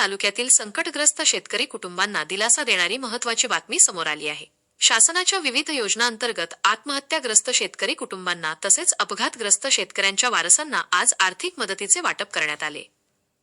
तालुक्यातील संकटग्रस्त शेतकरी कुटुंबांना दिलासा देणारी महत्त्वाची बातमी समोर आली आहे। शासनाच्या विविध योजनांतर्गत आत्महत्याग्रस्त शेतकरी कुटुंबांना तसेच अपघातग्रस्त शेतकऱ्यांच्या वारसांना आज आर्थिक मदतीचे वाटप करण्यात आले।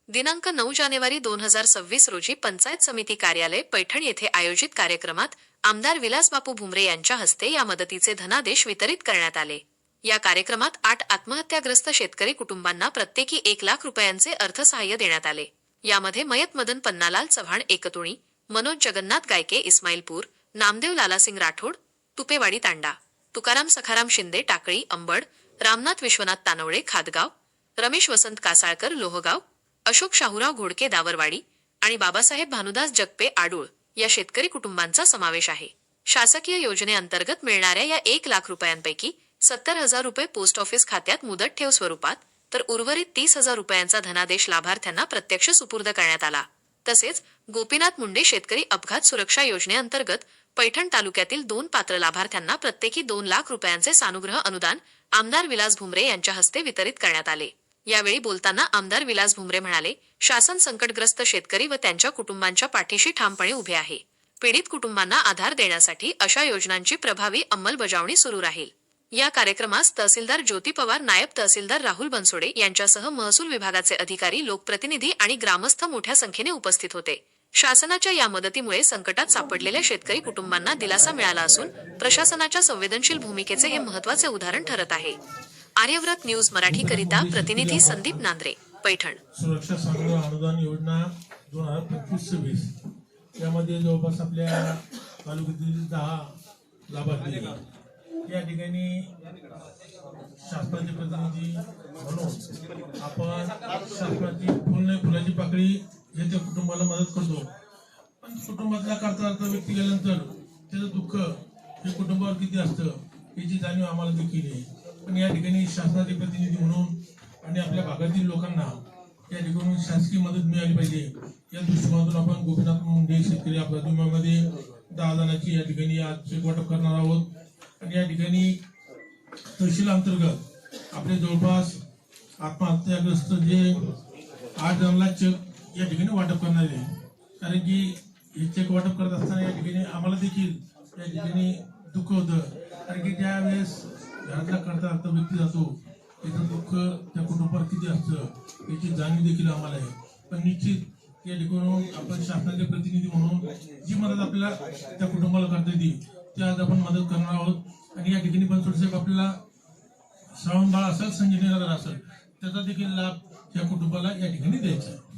दिनांक 9 जानेवारी 2026 रोजी पंचायत समिती कार्यालय पैठण येथे आयोजित कार्यक्रमात आमदार विलासबापू भुमरे यांच्या हस्ते या मदतीचे धनादेश वितरित करण्यात आले। या कार्यक्रमात 8 आत्महत्याग्रस्त शेतकरी कुटुंबांना प्रत्येकी 1 लाख रुपयांचे अर्थसहाय्य देण्यात आले। यामध्ये मयत मदन पन्नालाल चव्हाण एकतुणी, मनोज जगन्नाथ गायके इस्माईलपूर, नामदेव लालासिंग राठोड तुपेवाडी तांडा, तुकाराम सखाराम शिंदे टाकळी अंबड, रामनाथ विश्वनाथ तानवळे खादगाव, रमेश वसंत कासाळकर लोहगाव, अशोक शाहूराव घोडके दावरवाडी आणि बाबासाहेब भानुदास जगपे आडूळ या शेतकरी कुटुंबांचा समावेश आहे। शासकीय योजनेअंतर्गत मिळणाऱ्या या 1 लाख रुपयांपैकी 70,000 रुपये पोस्ट ऑफिस खात्यात मुदत ठेव स्वरूपात तर उर्वरित 30,000 रुपयांचा धनादेश लाभार्थ्यांना प्रत्यक्ष सुपूर्द करण्यात आला। तसेच गोपीनाथ मुंडे शेतकरी अपघात सुरक्षा योजनेअंतर्गत पैठण तालुक्यातील 2 पात्र लाभार्थ्यांना प्रत्येकी 2 लाख रुपयांचे सानुग्रह अनुदान आमदार विलास भुमरे यांच्या हस्ते वितरित करण्यात आले। यावेळी बोलताना आमदार विलास भुमरे म्हणाले, शासन संकटग्रस्त शेतकरी व त्यांच्या कुटुंबांच्या पाठीशी ठामपणे उभे आहे। पीडित कुटुंबांना आधार देण्यासाठी अशा योजनांची प्रभावी अंमलबजावणी सुरू राहील। या कार्यक्रमास तहसीलदार ज्योती पवार, नायब तहसीलदार राहुल बनसोडे यांच्यासह महसूल विभागाचे अधिकारी, लोकप्रतिनिधी आणि ग्रामस्थ मोठ्या संख्येने उपस्थित होते। शासनाच्या या मदतीमुळे संकटात सापडलेल्या शेतकरी कुटुंबांना दिलासा मिळाला असून प्रशासनाच्या संवेदनशील भूमिकेचे हे महत्त्वाचे उदाहरण ठरत आहे। आर्यव्रत न्यूज मराठी करिता प्रतिनिधी संदीप नांद्रे, पैठण। सुरक्षा संग्रह अनुदान योजना 2025-26 यामध्ये जवळपास आपल्या तालुक्यातील 10 लाभार्थी या ठिकाणी शासनाचे प्रतिनिधी म्हणून आपण शासनाची फुलाची पाकळी हे त्या कुटुंबाला मदत करतो। पण कुटुंबातला करता व्यक्ती गेल्यानंतर त्याचं दुःख हे कुटुंबावर किती असतं याची जाणीव आम्हाला देखील आहे। पण या ठिकाणी शासनाचे प्रतिनिधी म्हणून आणि आपल्या भागातील लोकांना या ठिकाणी शासकीय मदत मिळाली पाहिजे या दृष्टिकोनातून आपण गोपीनाथ मुंडे शेतकरी अपघात विम्यामध्ये 10 जणांची या ठिकाणी आज वाटप करणार आहोत। आणि या ठिकाणी तहसील अंतर्गत आपले जवळपास आत्महत्याग्रस्त जे 8 जणांना चेक या ठिकाणी वाटप करणार आहे। कारण की हे चेक वाटप करत असताना या ठिकाणी आम्हाला देखील या ठिकाणी दुःख होतं, कारण की ज्या वेळेस घरातला करता व्यक्ती जातो त्याचं दुःख त्या कुटुंबावर किती असतं याची जाणीव देखील आम्हाला आहे। पण निश्चित या ठिकाणी आपण शासनाचे प्रतिनिधी म्हणून जी मदत आपल्याला त्या कुटुंबाला करता येते ते आज आपण मदत करणार आहोत। आणि या ठिकाणी बनसोडे साहेब आपल्याला श्रावण बाळ असेल, संजीवनी नगर असेल त्याचा देखील लाभ या कुटुंबाला या ठिकाणी द्यायचा आहे।